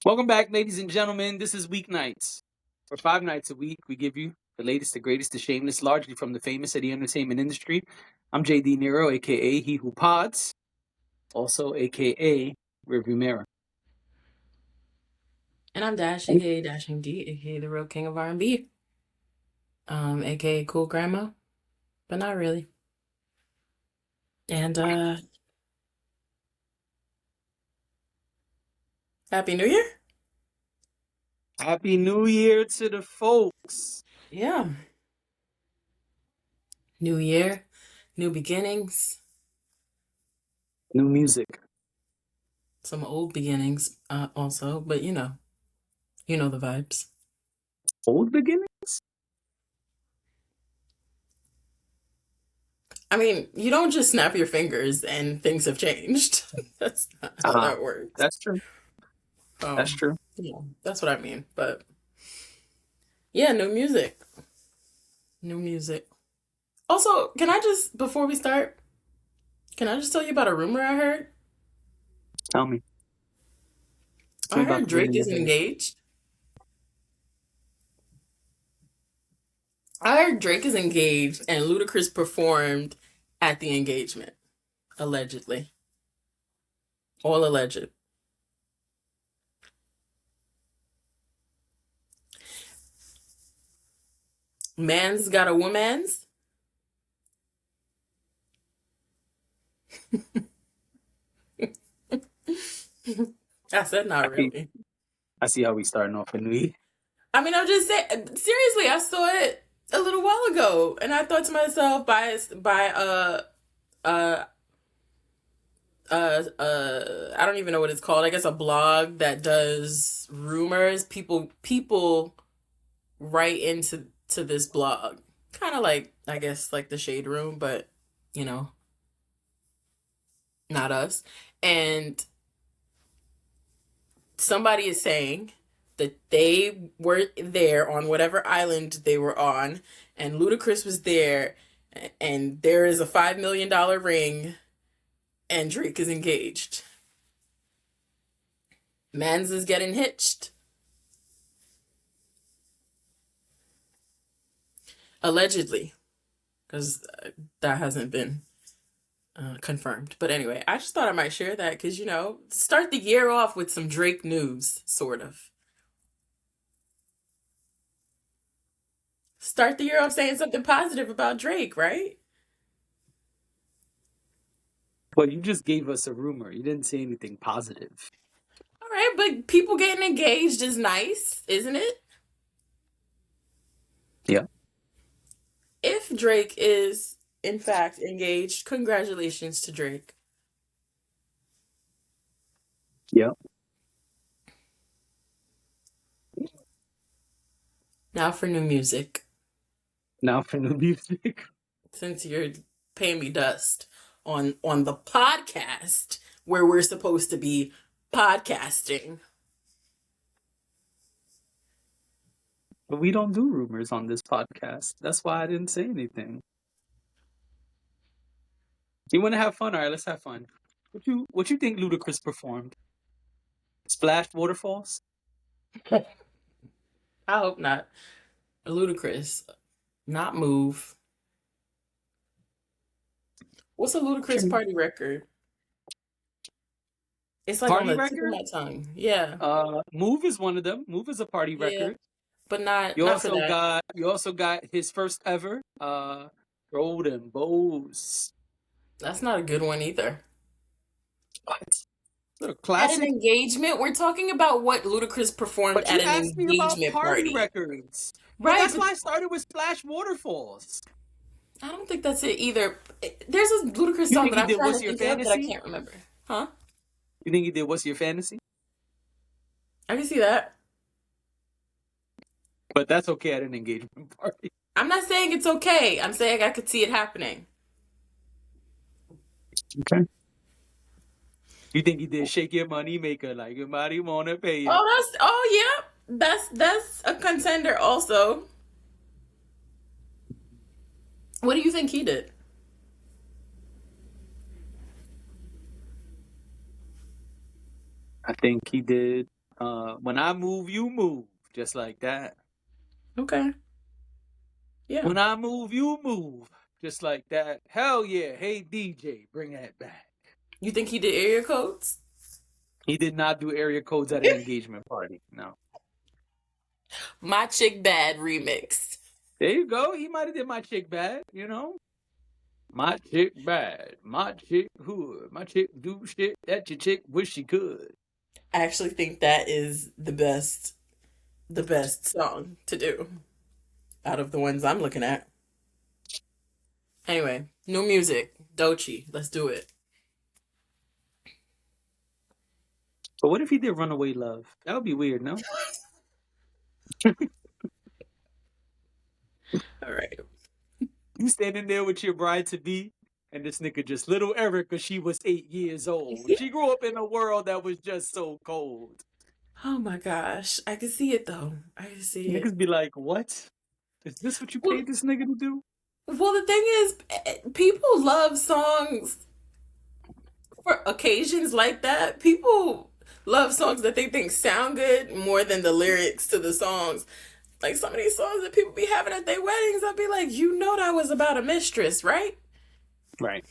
Welcome back, ladies and gentlemen. This is Weeknights. For 5 nights a week, we give you the latest, the greatest, the shameless, largely from the famous of the entertainment industry. I'm JD Nero, aka He Who Pods, also aka Rearview Mirror. And I'm Dash, aka Dash MD, aka the real king of R&B, aka Cool Grandma, but not really. And Happy New Year. Happy New Year to the folks. Yeah. New year, new beginnings, New music. some old beginnings also, but you know the vibes. Old beginnings? I mean, you don't just snap your fingers and things have changed. That's not how that works. That's true. That's true. Yeah, that's what I mean. But yeah, new music. New music. Also, can I just, before we start, can I just tell you about a rumor I heard? Tell me. I heard Drake is engaged. I heard Drake is engaged and Ludacris performed at the engagement. Allegedly. All alleged. Man's got a woman's. I said not really. I see how we starting off a new year. I mean, I'm just saying, seriously, I saw it a little while ago and I thought to myself I don't even know what it's called. I guess a blog that does rumors. People write into this blog. Kind of like, I guess, like the Shade Room, but you know, not us. And somebody is saying that they were there on whatever island they were on, and Ludacris was there, and there is a $5 million ring, and Drake is engaged. Mans is getting hitched. Allegedly. Because that hasn't been confirmed. But anyway, I just thought I might share that because, start the year off with some Drake news, sort of. Start the year off saying something positive about Drake, right? Well, you just gave us a rumor. You didn't say anything positive. All right, but people getting engaged is nice, isn't it? Yeah. If Drake is, in fact, engaged, congratulations to Drake. Yeah. Now for new music. Since you're paying me dust on the podcast where we're supposed to be podcasting. But we don't do rumors on this podcast. That's why I didn't say anything. You want to have fun? All right, let's have fun. What you think Ludacris performed? Splashed waterfalls? I hope not. Ludacris, not Move. What's a Ludacris party record? It's like Party on the tip record? of my tongue. Yeah. Move is one of them. Move is a party record. But not You not for also that. got his first ever Golden Bows. That's not a good one either. What? Little At an classic. engagement, we're talking about what Ludacris performed But you at an asked me about engagement party party. records. Right. But that's why I started with Splash Waterfalls. I don't think that's it either. There's a Ludacris You song think that he I'm did trying What's to Your think of that I Fantasy? can't remember. Huh? You think he did What's Your Fantasy? I can see that. But that's okay at an engagement party. I'm not saying it's okay. I'm saying I could see it happening. Okay. You think he did Shake Your Money Maker like your body wanna pay you? Oh yeah. That's a contender also. What do you think he did? I think he did When I move, you move. Just like that. Okay. Yeah. When I move, you move. Just like that. Hell yeah. Hey, DJ, bring that back. You think he did area codes? He did not do area codes at an engagement party. No. My Chick Bad remix. There you go. He might have did My Chick Bad, you know? My chick bad. My chick hood. My chick do shit that your chick wish she could. I actually think that is the best song to do out of the ones I'm looking at. Anyway, new music. Doechii. Let's do it. But what if he did Runaway Love? That would be weird, no? All right. You standing there with your bride to be, and this nigga just little Erica, she was 8 years old. She grew up in a world that was just so cold. Oh my gosh. I can see it though. I can see it. Niggas be like, what? Is this what you paid this nigga to do? Well, the thing is, people love songs for occasions like that. People love songs that they think sound good more than the lyrics to the songs. Like some of these songs that people be having at their weddings, I'll be like, you know that was about a mistress, right? Right.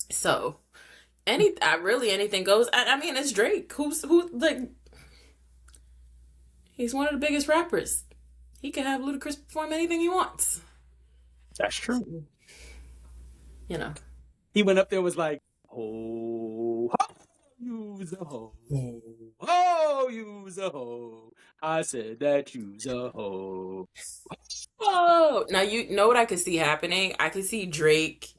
So, anything goes. I mean, it's Drake. Like, he's one of the biggest rappers. He can have Ludacris perform anything he wants. That's true. You know. He went up there and was like, oh, you's a hoe. Oh, you's a hoe. I said that you's a hoe. Oh, now you know what I could see happening? I could see Drake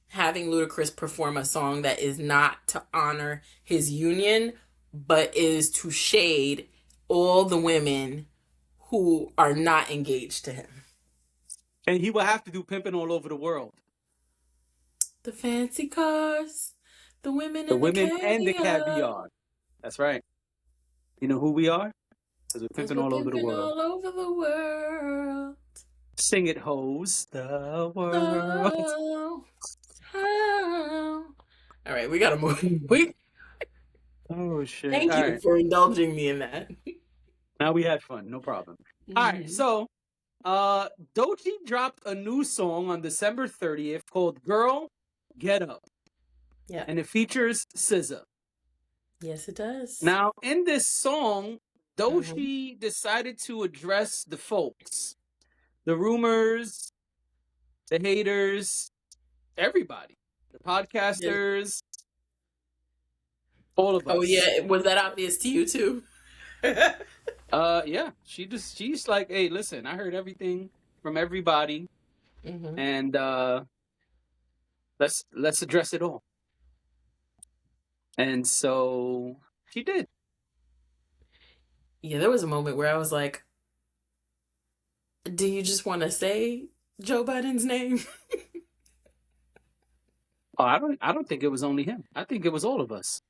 having Ludacris perform a song that is not to honor his union, but is to shade all the women who are not engaged to him. And he will have to do Pimpin' All Over the World. The fancy cars, the women and the caviar. That's right. You know who we are? Because we're pimping all over the world. All over the world. Sing it, hoes. The world. Oh. All right, we gotta move. Oh shit! Thank you for indulging me in that. Now we had fun, no problem. All right, so Doechii dropped a new song on December 30th called "Girl, Get Up." Yeah, and it features SZA. Yes, it does. Now, in this song, Doechii decided to address the folks, the rumors, the haters, everybody, the podcasters, all of us. Oh yeah, was that obvious to you too? Yeah, she's like, hey, listen, I heard everything from everybody, and let's address it all. And so she did. Yeah, there was a moment where I was like, do you just want to say Joe Biden's name? Oh, I don't think it was only him. I think it was all of us.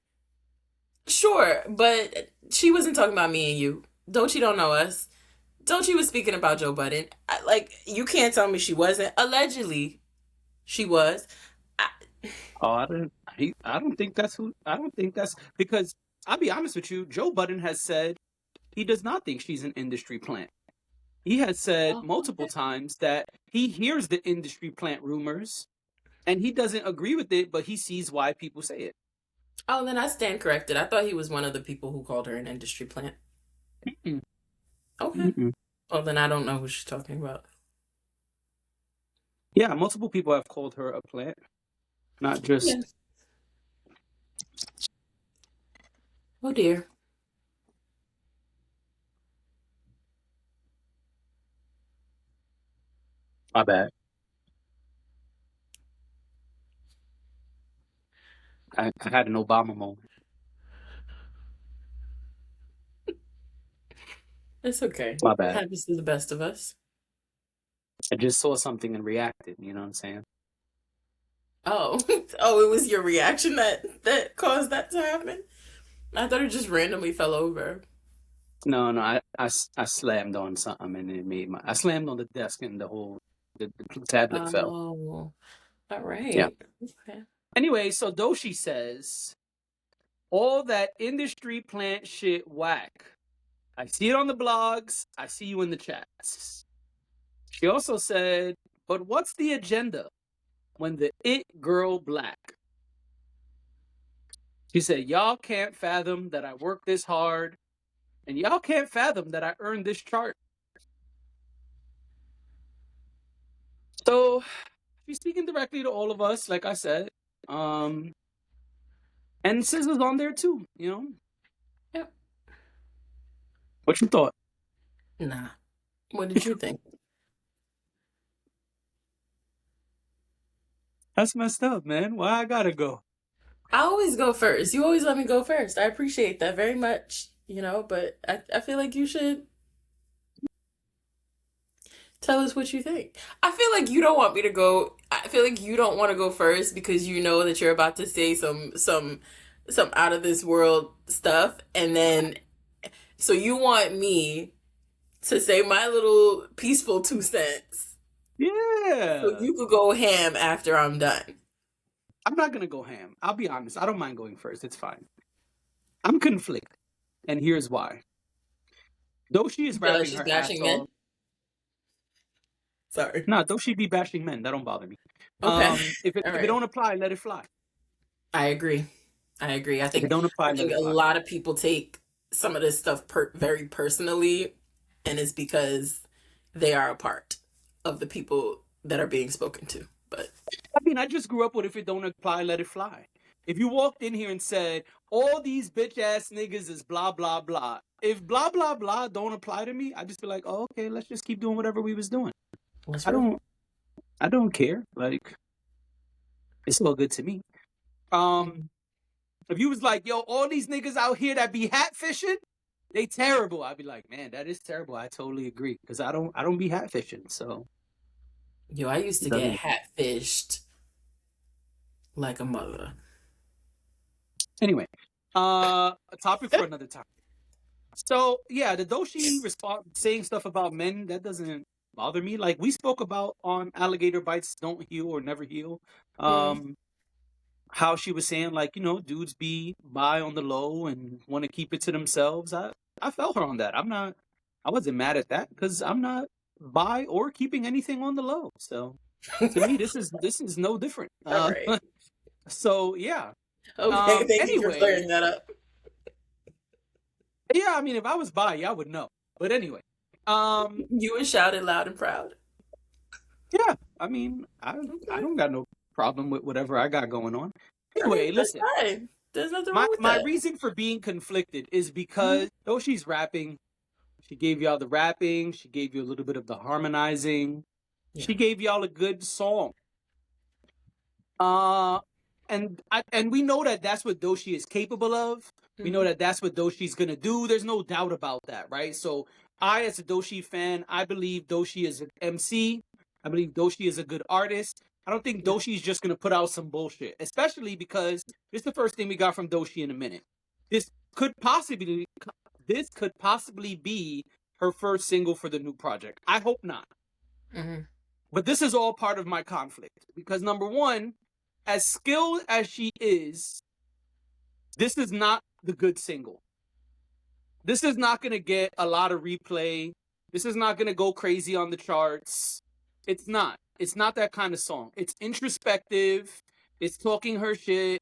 Sure, but she wasn't talking about me and you. Doechii don't know us. Doechii was speaking about Joe Biden. You can't tell me she wasn't. Allegedly, she was. I don't think that's because I'll be honest with you. Joe Budden has said he does not think she's an industry plant. He has said multiple times that he hears the industry plant rumors and he doesn't agree with it, but he sees why people say it. Oh, then I stand corrected. I thought he was one of the people who called her an industry plant. Mm-mm. Okay. Mm-mm. Well, then I don't know who she's talking about. Yeah, multiple people have called her a plant. Not just... Yeah. Oh, dear. My bad. I had an Obama moment. It's okay. My bad. It happens to the best of us. I just saw something and reacted. You know what I'm saying? Oh, it was your reaction that caused that to happen? I thought it just randomly fell over. No, I slammed on something and it made I slammed on the desk and the tablet fell. Oh, all right. Yeah. Okay. Anyway, so Doechii says All that industry plant shit whack. I see it on the blogs. I see you in the chats. She also said, but what's the agenda when the it girl black? She said, y'all can't fathom that I work this hard, and y'all can't fathom that I earned this chart. So she's speaking directly to all of us, like I said. And SZA's on there too, you know? Yep. What you thought? Nah. What did you think? That's messed up, man. Why I gotta go? I always go first. You always let me go first. I appreciate that very much, but I feel like you should tell us what you think. I feel like you don't want me to go. I feel like you don't want to go first because you know that you're about to say some out of this world stuff, and then so you want me to say my little peaceful 2 cents. Yeah. So you could go ham after I'm done. I'm not gonna go ham. I'll be honest. I don't mind going first. It's fine. I'm conflicted, and here's why. Doechii is rapping She's her bashing ass men. off. Sorry. Nah, Doechii be bashing men. That don't bother me. Okay. If it don't apply, let it fly. I agree. I If it don't apply, let it a fly. lot of people take some of this stuff very personally, and it's because they are a part of the people that are being spoken to. But I mean, I just grew up with if it don't apply, let it fly. If you walked in here and said, all these bitch ass niggas is blah, blah, blah. If blah, blah, blah don't apply to me, I just be like, oh, okay, let's just keep doing whatever we was doing. I don't care. Like, it's all good to me. If you was like, yo, all these niggas out here that be hat fishing, they terrible. I'd be like, man, that is terrible. I totally agree. Because I don't be hat fishing, so. Yo, I used to get hat fished like a mother. Anyway, a topic for another time. So yeah, the Doechii saying stuff about men, that doesn't bother me. Like we spoke about on Alligator Bites Don't Heal or Never Heal. How she was saying, like, dudes be bi on the low and want to keep it to themselves. I felt her on that. I wasn't mad at that because I'm not bi or keeping anything on the low. So to me, this is no different. All right. So yeah. Okay, thank you for clearing that up. Yeah, I mean, if I was bi, I would know. But anyway, you would shout it loud and proud. Yeah, I mean, I don't got no problem with whatever I got going on. Anyway, listen. Fine. There's nothing wrong with that. My reason for being conflicted is because though she's rapping, she gave y'all the rapping, she gave you a little bit of the harmonizing, she gave y'all a good song. And we know that that's what Doechii is capable of. We know that that's what Doechii's gonna do. There's no doubt about that, right? So I, as a Doechii fan, I believe Doechii is an MC. I believe Doechii is a good artist. I don't think Doechii is just gonna put out some bullshit, especially because this is the first thing we got from Doechii in a minute. This could possibly be her first single for the new project. I hope not. But this is all part of my conflict because number one, as skilled as she is, this is not the good single. This is not going to get a lot of replay. This is not going to go crazy on the charts. It's not. It's not that kind of song. It's introspective. It's talking her shit.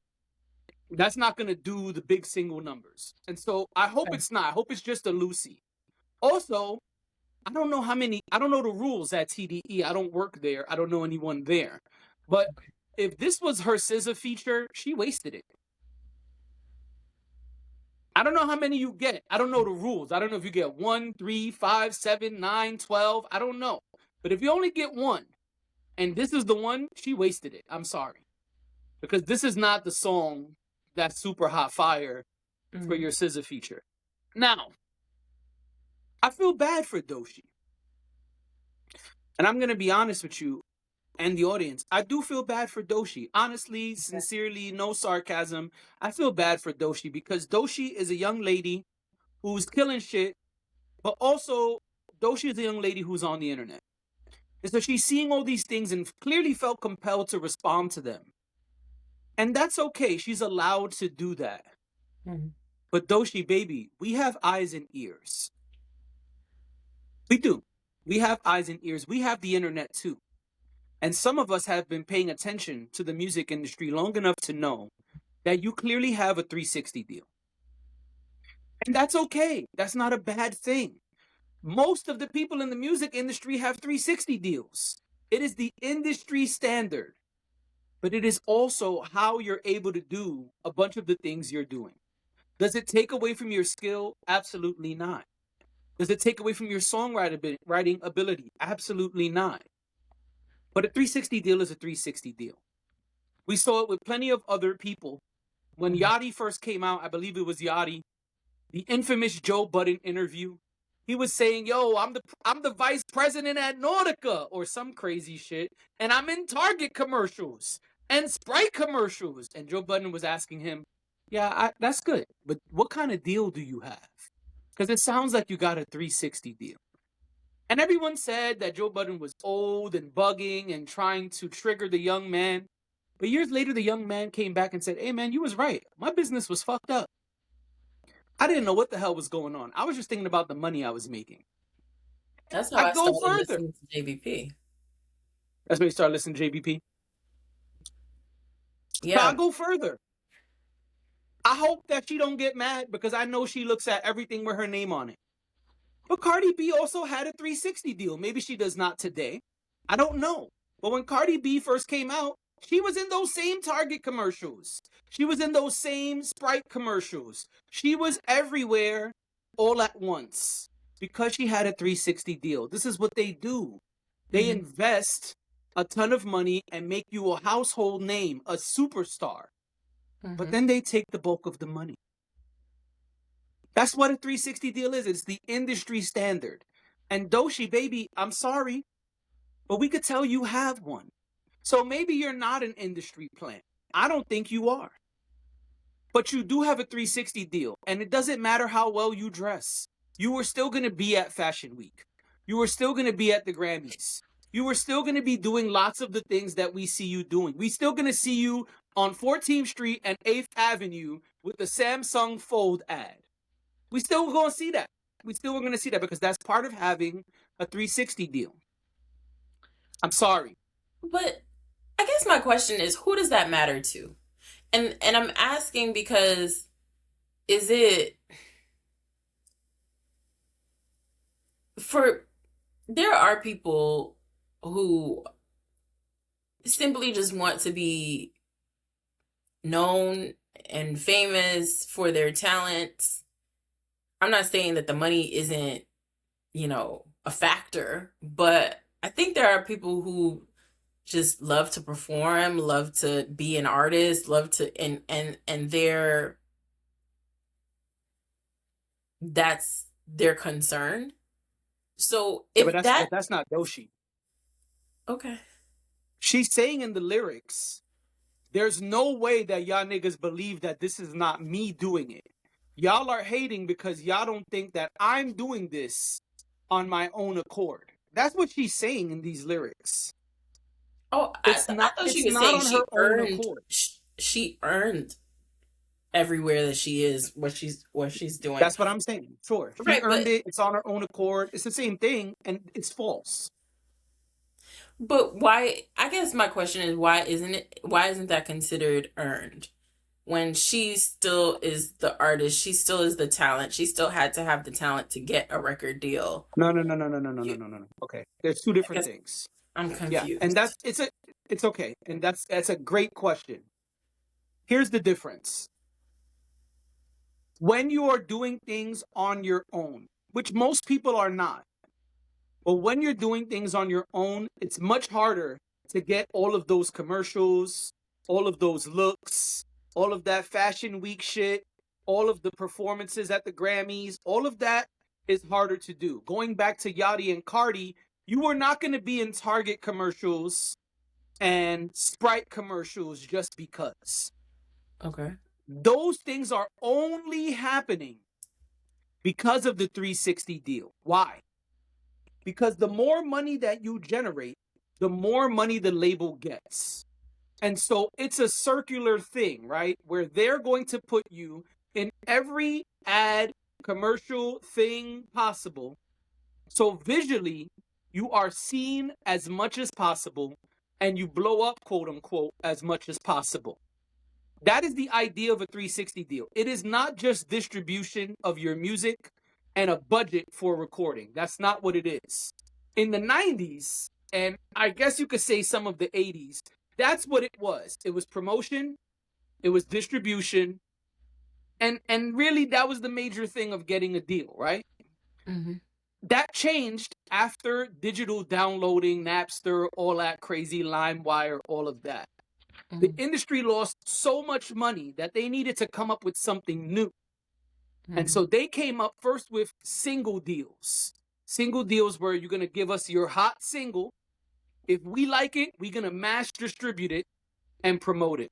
That's not going to do the big single numbers. And so I hope it's not. I hope it's just a Lucy. Also, I don't know the rules at TDE. I don't work there. I don't know anyone there. But if this was her SZA feature, she wasted it. I don't know how many you get. I don't know the rules. I don't know if you get 1, 3, 5, 7, 9, 12. I don't know. But if you only get one, and this is the one, she wasted it. I'm sorry. Because this is not the song that's super hot fire for your SZA feature. Now, I feel bad for Doechii. And I'm going to be honest with you and the audience. I do feel bad for Doechii. Honestly, sincerely, no sarcasm. I feel bad for Doechii because Doechii is a young lady who's killing shit, but also Doechii is a young lady who's on the internet. And so she's seeing all these things and clearly felt compelled to respond to them. And that's okay. She's allowed to do that. Mhm. But Doechii, baby, we have eyes and ears. We do. We have eyes and ears. We have the internet too. And some of us have been paying attention to the music industry long enough to know that you clearly have a 360 deal. And that's okay. That's not a bad thing. Most of the people in the music industry have 360 deals. It is the industry standard, but it is also how you're able to do a bunch of the things you're doing. Does it take away from your skill? Absolutely not. Does it take away from your songwriting ability? Absolutely not. But a 360 deal is a 360 deal. We saw it with plenty of other people. When Mhm. Yachty first came out, I believe it was Yachty, the infamous Joe Budden interview. He was saying, "Yo, I'm the vice president at Nautica," or some crazy shit, and I'm in Target commercials and Sprite commercials. And Joe Budden was asking him, "Yeah, that's good, but what kind of deal do you have? Because it sounds like you got a 360 deal." And everyone said that Joe Budden was old and bugging and trying to trigger the young man. But years later, the young man came back and said, "Hey, man, you was right. My business was fucked up. I didn't know what the hell was going on. I was just thinking about the money I was making." That's how I I go started further. listening to JBP. That's when you start listening to JBP. But I Yeah. go further. I hope that she don't get mad because I know she looks at everything with her name on it. But Cardi B also had a 360 deal. Maybe she does not today. I don't know. But when Cardi B first came out, she was in those same Target commercials. She was in those same Sprite commercials. She was everywhere all at once because she had a 360 deal. This is what they do. They Mhm. invest a ton of money and make you a household name, a superstar. But Mhm. then they take the bulk of the money. That's what a 360 deal is. It's the industry standard. And Doechii, baby, I'm sorry, but we could tell you have one. So maybe you're not an industry plant. I don't think you are. But you do have a 360 deal. And it doesn't matter how well you dress. You are still going to be at Fashion Week. You are still going to be at the Grammys. You are still going to be doing lots of the things that we see you doing. We still going to see you on 14th Street and 8th Avenue with the Samsung Fold ad. We still going to see that. We still are going to see that because that's part of having a 360 deal. I'm sorry. But I guess my question is, who does that matter to? And I'm asking because is it for there are people who simply just want to be known and famous for their talents. I'm not saying that the money isn't, a factor, but I think there are people who just love to perform, love to be an artist, love to and that's their concern. So Yeah, if but that that's not Doechii. okay. She's saying in the lyrics, there's no way that y'all niggas believe that this is not me doing it. Y'all are hating because y'all don't think that I'm doing this on my own accord. That's what she's saying in these lyrics. Oh, I thought she It's was not saying on her she own earned accord. she earned everywhere that she is what she's doing. That's what I'm saying. Sure. She Right, earned it. It's on her own accord. It's the same thing and it's false. but why? I guess my question is why isn't that considered earned? When she still is the artist, she still is the talent. She still had to have the talent to get a record deal. No, no, no, no, no, no, no, no, You, no, no. Okay. There's two I different guess things. I'm Yeah. And confused. it's okay. And that's a great question. Here's the difference. When you are doing things on your own, which most people are not, but when you're doing things on your own, it's much harder to get all of those commercials, all of those looks, all of that Fashion Week shit, all of the performances at the Grammys, all of that is harder to do. Going back to Yachty and Cardi, you are not going to be in Target commercials and Sprite commercials just because. Okay. Those things are only happening because of the 360 deal. Why? Because the more money that you generate, the more money the label gets. And so it's a circular thing, right? Where they're going to put you in every ad, commercial thing possible. So visually, you are seen as much as possible and you blow up, quote unquote, as much as possible. That is the idea of a 360 deal. It is not just distribution of your music and a budget for recording. That's not what it is. In the 90s, and I guess you could say some of the 80s, that's what it was. It was promotion, it was distribution, and really that was the major thing of getting a deal, right? Mm-hmm. That changed after digital downloading, Napster, all that crazy, LimeWire, all of that. Mm-hmm. The industry lost so much money that they needed to come up with something new. And so they came up first with single deals. Single deals where you're going to give us your hot single. If we like it, we're going to mass distribute it and promote it.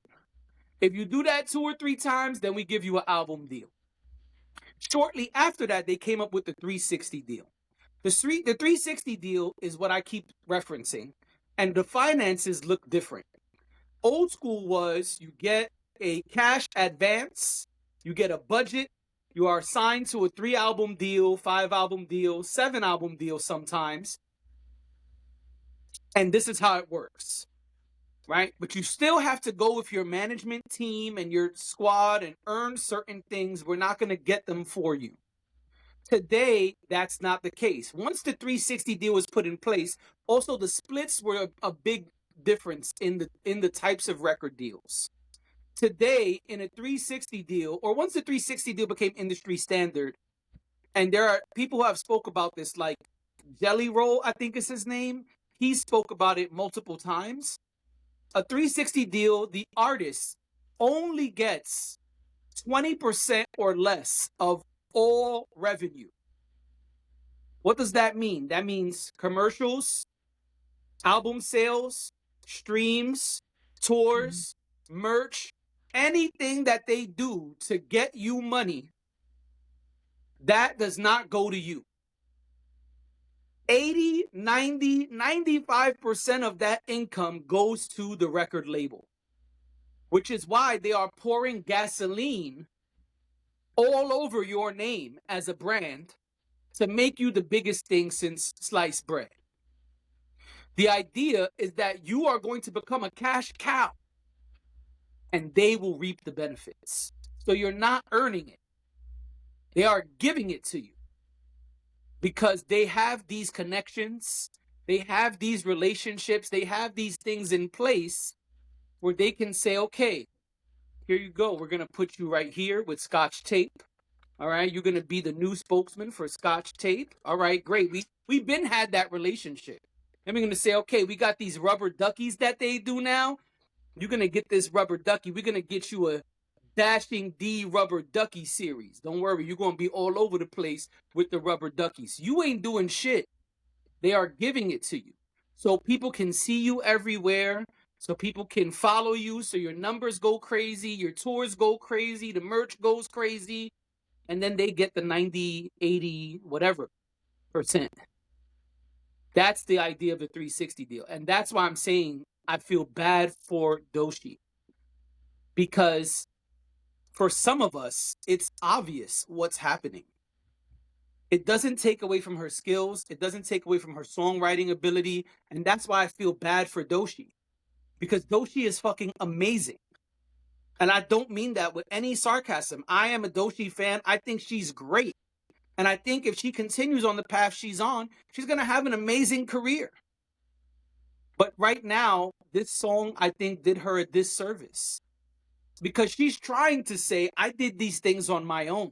If you do that 2 or 3 times, then we give you an album deal. Shortly after that, they came up with the 360 deal. The 360 deal is what I keep referencing, and the finances look different. Old school was you get a cash advance, you get a budget, you are signed to a 3-album deal, 5-album deal, 7-album deal sometimes, and this is how it works, right? But you still have to go with your management team and your squad and earn certain things. We're not going to get them for you. Today, that's not the case. Once the 360 deal was put in place, also the splits were a big difference in the types of record deals. Today, in a 360 deal, or once the 360 deal became industry standard, and there are people who have spoke about this, like Jelly Roll, I think is his name. He spoke about it multiple times. A 360 deal, the artist only gets 20% or less of all revenue. What does that mean? That means commercials, album sales, streams, tours, merch, anything that they do to get you money, that does not go to you. 80, 90, 95% of that income goes to the record label, which is why they are pouring gasoline all over your name as a brand to make you the biggest thing since sliced bread. The idea is that you are going to become a cash cow and they will reap the benefits. So you're not earning it. They are giving it to you because they have these connections, they have these relationships, they have these things in place where they can say, okay, here you go. We're going to put you right here with Scotch tape. All right, you're going to be the new spokesman for Scotch tape. All right, great. We've been had that relationship. And we're going to say, okay, we got these rubber duckies that they do now. You're going to get this rubber ducky. We're going to get you a Dashing D rubber ducky series. Don't worry, you're going to be all over the place with the rubber duckies. You ain't doing shit. They are giving it to you. So people can see you everywhere. So people can follow you. So your numbers go crazy. Your tours go crazy. The merch goes crazy. And then they get the 90, 80, whatever %. That's the idea of the 360 deal. And that's why I'm saying I feel bad for Doechii. Because for some of us, it's obvious what's happening. It doesn't take away from her skills. It doesn't take away from her songwriting ability. And that's why I feel bad for Doechii. Because Doechii is fucking amazing. And I don't mean that with any sarcasm. I am a Doechii fan. I think she's great. And I think if she continues on the path she's on, she's going to have an amazing career. But right now, this song, I think, did her a disservice. Because she's trying to say, I did these things on my own.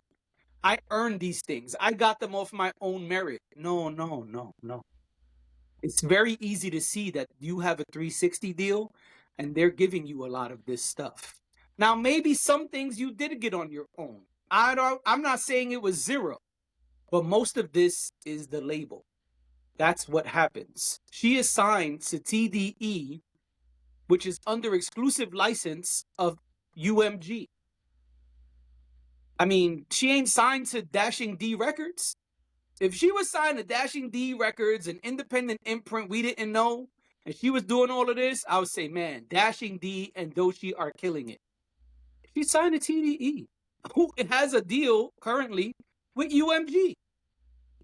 I earned these things. I got them off my own merit. No. It's very easy to see that you have a 360 deal and they're giving you a lot of this stuff. Now, maybe some things you did get on your own. I'm not saying it was zero, but most of this is the label. That's what happens. She is signed to TDE, which is under exclusive license of UMG. I mean, she ain't signed to Dashing D Records. If she was signed to Dashing D Records, an independent imprint we didn't know, and she was doing all of this, I would say, man, Dashing D and Doechii are killing it. She signed to TDE. who has a deal currently with UMG.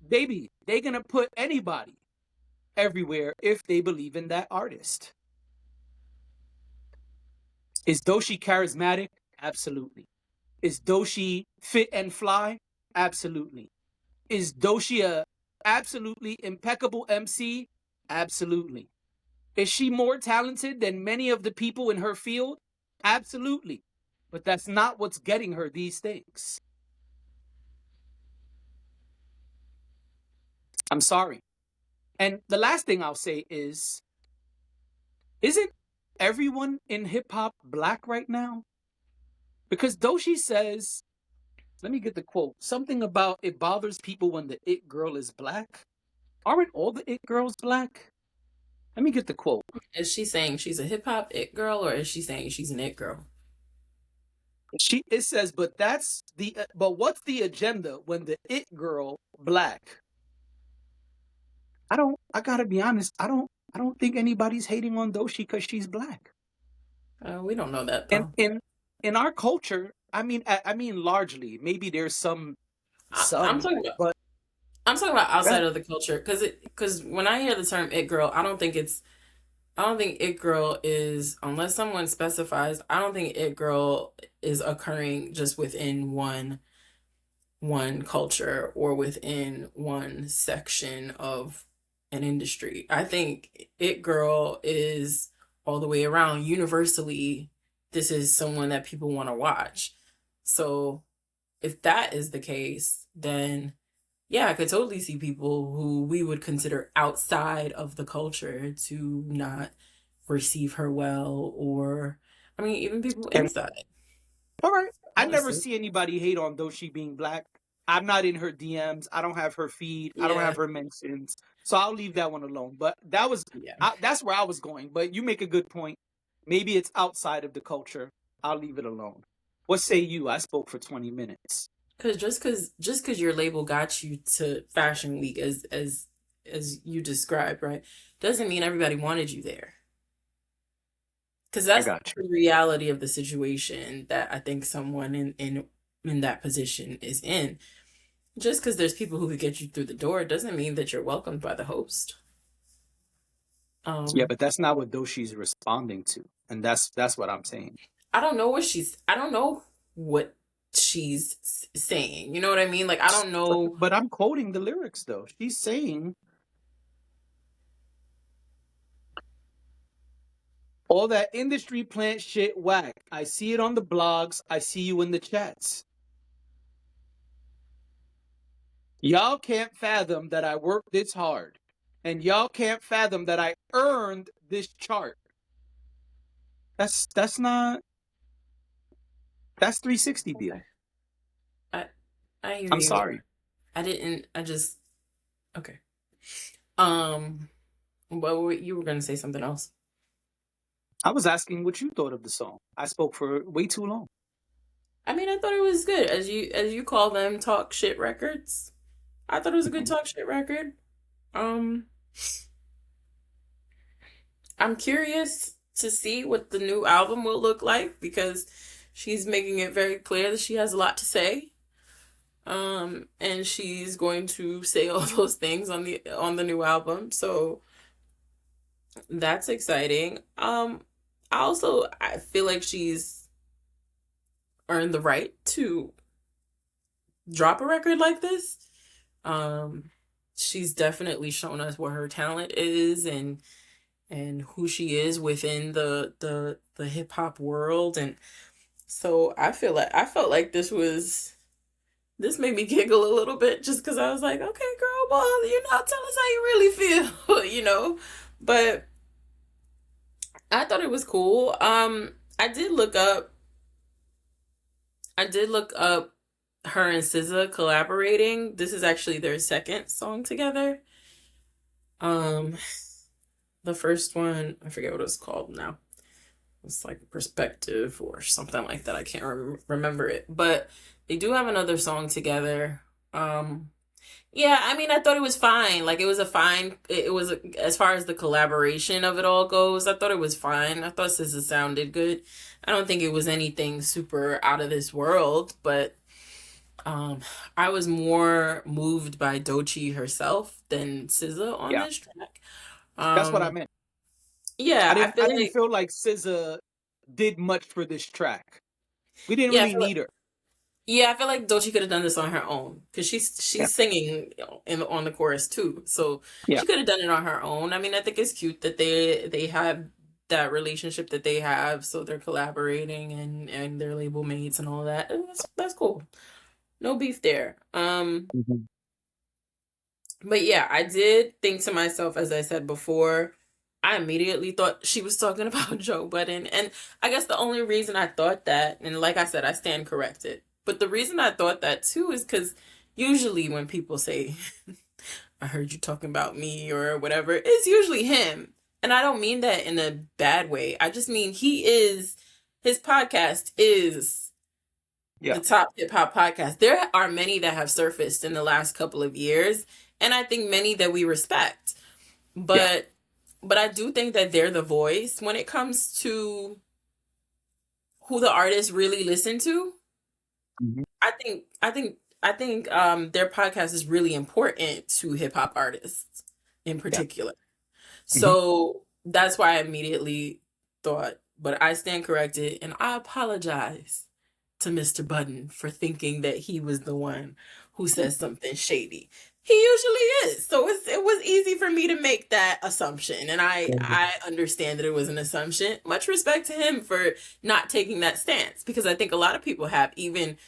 Baby, they're going to put anybody everywhere if they believe in that artist. Is Doechii charismatic? Absolutely. Is Doechii fit and fly? Absolutely. Is Doechii a absolutely impeccable MC? Absolutely. Is she more talented than many of the people in her field? Absolutely. But that's not what's getting her these things. I'm sorry. And the last thing I'll say is, isn't everyone in hip hop black right now? Because Doechii says, let me get the quote, something about it bothers people when the it girl is black. Aren't all the it girls black? Let me get the quote. Is she saying she's a hip hop it girl, or is she saying she's an it girl? It says, but what's the agenda when the it girl black? I gotta be honest, I don't think anybody's hating on Doechii because she's black. We don't know that And though. in our culture, I mean largely, maybe there's some, I'm talking about. but I'm talking about outside of the culture, because when I hear the term it girl, I don't think it girl is, unless someone specifies, I don't think it girl is occurring just within one culture or within one section of an industry. I think it girl is all the way around. Universally, this is someone that people want to watch. So if that is the case, then yeah, I could totally see people who we would consider outside of the culture to not receive her well, or I mean, even people and inside. all right. I never Honestly, see anybody hate on Doechii being black. I'm not in her DMs. I don't have her feed. I don't yeah, have her mentions. So I'll leave that one alone. But yeah. that's where I was going. But you make a good point. Maybe it's outside of the culture. I'll leave it alone. What say you? I spoke for 20 minutes. Because just because your label got you to Fashion Week, as you described, right, doesn't mean everybody wanted you there. Because I that's got you. the reality of the situation that I think someone in that position is in. Just because there's people who could get you through the door doesn't mean that you're welcomed by the host. Yeah, but that's not what Doshi's responding to. And that's what I'm saying. I don't know what she's saying. You know what I mean? Like, I don't know. But I'm quoting the lyrics though. She's saying all that industry plant shit whack. I see it on the blogs. I see you in the chats. Y'all can't fathom that I worked this hard. And y'all can't fathom that I earned this chart. That's not that's 360 deal. Okay. I I hear I'm you. sorry. I just okay. Well, you were gonna say something else. I was asking what you thought of the song. I spoke for way too long. I mean, I thought it was good. As you call them, talk shit records. I thought it was a good Mhm. talk shit record. Um, I'm curious to see what the new album will look like, because she's making it very clear that she has a lot to say. And she's going to say all those things on the new album. So that's exciting. I feel like she's earned the right to drop a record like this. She's definitely shown us what her talent is, and who she is within the hip hop world. And so I felt like this made me giggle a little bit, just because I was like, okay, girl, well, tell us how you really feel, But I thought it was cool. I did look up her and SZA collaborating. This is actually their second song together. Um, the first one, I forget what it's called now. It's like Perspective or something like that. I can't remember it, but they do have another song together. Yeah, I mean, I thought it was fine. Like, it was a fine. It was as far as the collaboration of it all goes. I thought it was fine. I thought SZA sounded good. I don't think it was anything super out of this world, but um, I was more moved by Doechii herself than SZA on Yeah, this track. that's what I Um, meant. yeah, I I feel didn't like feel like SZA did much for this track. We didn't yeah, I really feel like need her. yeah, I feel like Doechii could have done this on her own because Yeah, she's singing on the chorus too, so yeah, she could have done it on her own. I mean, I think it's cute that they have that relationship that they have, so they're collaborating and they're label mates and all that. And that's cool. No beef there. Mhm. But yeah, I did think to myself, as I said before, I immediately thought she was talking about Joe Budden. And I guess the only reason I thought that, and like I said, I stand corrected. But the reason I thought that too is because usually when people say, I heard you talking about me or whatever, it's usually him. And I don't mean that in a bad way. I just mean his podcast is yeah, the top hip hop podcast. There are many that have surfaced in the last couple of years, and I think many that we respect. yeah. But I do think that they're the voice when it comes to who the artists really listen to. Mhm. I think their podcast is really important to hip hop artists in Yeah. particular. Mhm. So that's why I immediately thought, but I stand corrected and I apologize to Mr. Budden for thinking that he was the one who says something shady. He usually is. So it was easy for me to make that assumption. And I understand that it was an assumption. Much respect to him for not taking that stance because I think a lot of people have, even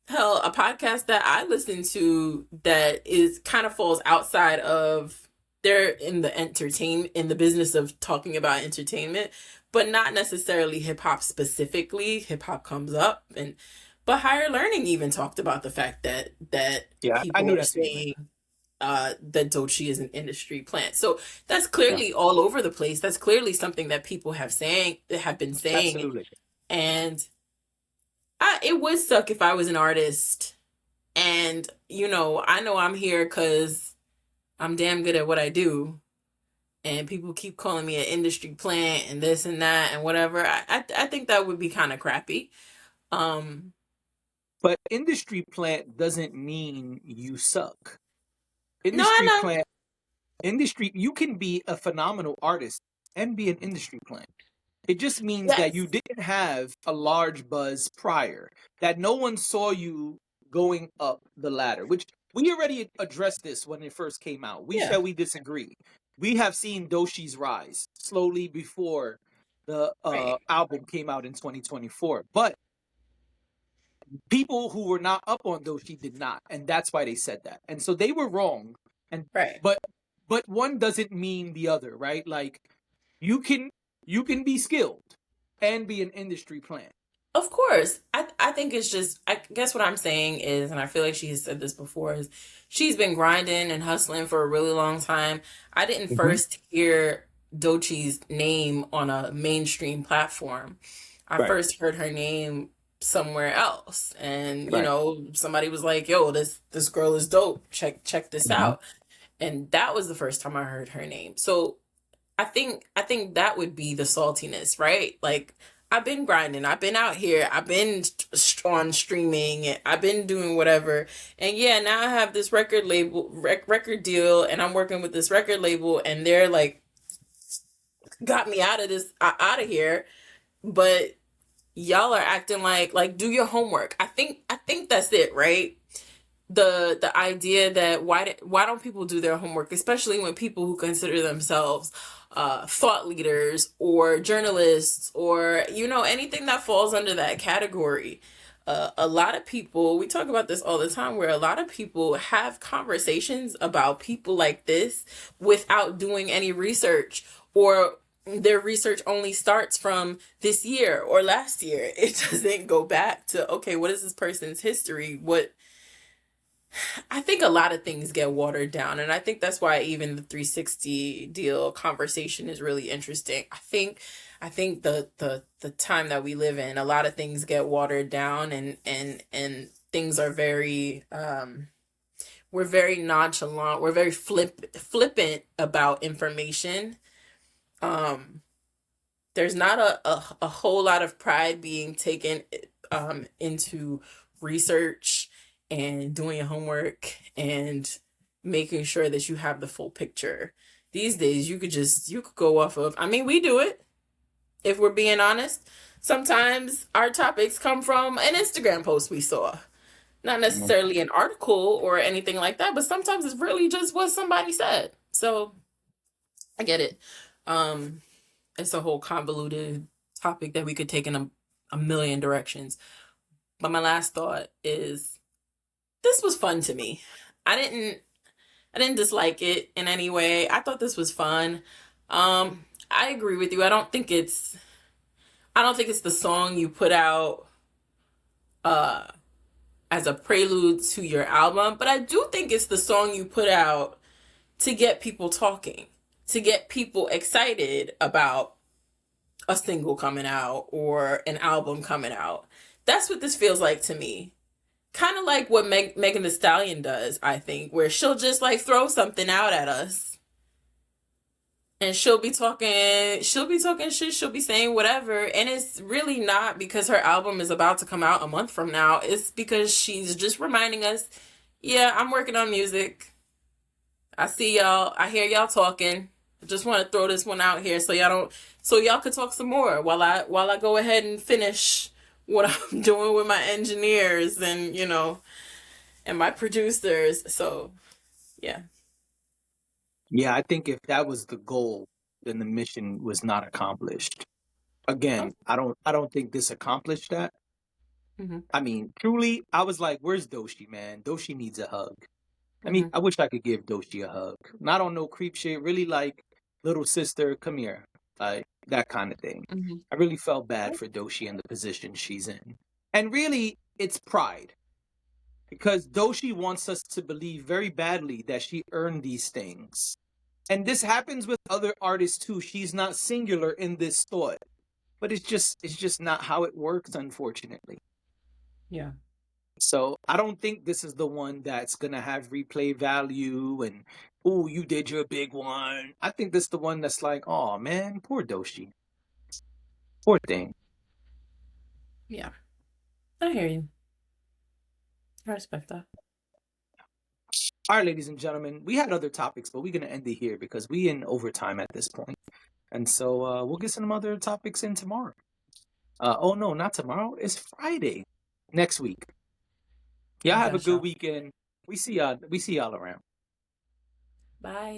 hell, a podcast that I listen to that is kind of falls outside of, they're in the in the business of talking about entertainment, but not necessarily hip hop specifically. Hip hop comes up, and but Higher Learning even talked about the fact that Yeah, I people knew are that's what you meant. saying that Doechii is an industry plant. So that's Yeah, clearly all over the place. That's clearly something that people have been saying, absolutely. and it would suck if I was an artist and, I know I'm here because I'm damn good at what I do. And people keep calling me an industry plant and this and that and whatever. I think that would be kind of crappy. Um, But industry plant doesn't mean you suck. no, I Industry know. plant, industry, you can be a phenomenal artist and be an industry plant. It just means that Yes. you didn't have a large buzz prior, that no one saw you going up the ladder, which we already addressed this when it first came out. We Yeah. shall we disagree. We have seen Doechii's rise slowly before the Right. album came out in 2024. But people who were not up on Doechii did not, and that's why they said that. And so they were wrong. And Right. but one doesn't mean the other, right? Like you can you can be skilled and be an industry plant. Of course. I think it's just, I guess what I'm saying is, and I feel like she has said this before, is she's been grinding and hustling for a really long time. I didn't Mhm. first hear Doechii's name on a mainstream platform. I Right, first heard her name somewhere else. And, right. somebody was like, yo, this girl is dope. Check this Mhm. out. And that was the first time I heard her name. So I think that would be the saltiness, right? Like, I've been grinding, I've been out here, I've been on streaming, I've been doing whatever, and yeah, now I have this record deal, and I'm working with this record label, and they're like, got me out of here, but y'all are acting like do your homework. I think that's it, right? The idea that why don't people do their homework, especially when people who consider themselves thought leaders or journalists or anything that falls under that category. A lot of people, we talk about this all the time, where a lot of people have conversations about people like this without doing any research, or their research only starts from this year or last year. It doesn't go back to, okay, what is this person's history? I think a lot of things get watered down, and I think that's why even the 360 deal conversation is really interesting. I think the time that we live in, a lot of things get watered down, and things are very we're very nonchalant. We're very flippant about information. There's not a whole lot of pride being taken into research and doing your homework and making sure that you have the full picture. These days you could go off of, I mean, we do it, if we're being honest. Sometimes our topics come from an Instagram post we saw. Not necessarily an article or anything like that, but sometimes it's really just what somebody said. So I get it. It's a whole convoluted topic that we could take in a million directions. But my last thought is, this was fun to me. I didn't dislike it in any way. I thought this was fun. I agree with you. I don't think it's the song you put out as a prelude to your album, but I do think it's the song you put out to get people talking, to get people excited about a single coming out or an album coming out. That's what this feels like to me. Kind of like what Megan Thee Stallion does, I think, where she'll just like throw something out at us. And she'll be talking shit, she'll be saying whatever. And it's really not because her album is about to come out a month from now. It's because she's just reminding us, yeah, I'm working on music. I see y'all. I hear y'all talking. I just want to throw this one out here so y'all could talk some more while I go ahead and finish what I'm doing with my engineers and, and my producers. So, yeah. Yeah, I think if that was the goal, then the mission was not accomplished. Again, I don't think this accomplished that. Mm-hmm. I mean, truly, I was like, where's Doechii, man? Doechii needs a hug. I mean, Mm-hmm. I wish I could give Doechii a hug. Not on no creep shit, really like, little sister, come here. Like, that kind of thing. Mm-hmm. I really felt bad for Doechii and the position she's in. And really, it's pride. Because Doechii wants us to believe very badly that she earned these things. And this happens with other artists too. She's not singular in this thought. But it's just not how it works, unfortunately. Yeah. So I don't think this is the one that's gonna have replay value and, oh, you did your big one. I think this is the one that's like, oh man, poor Doechii. Poor thing. Yeah. I hear you. I respect that. All right, ladies and gentlemen, we had other topics, but we're gonna end it here because we in overtime at this point. And so we'll get some other topics in tomorrow. Oh no, not tomorrow. It's Friday. Next week. Y'all have a good weekend. We see y'all around. Bye.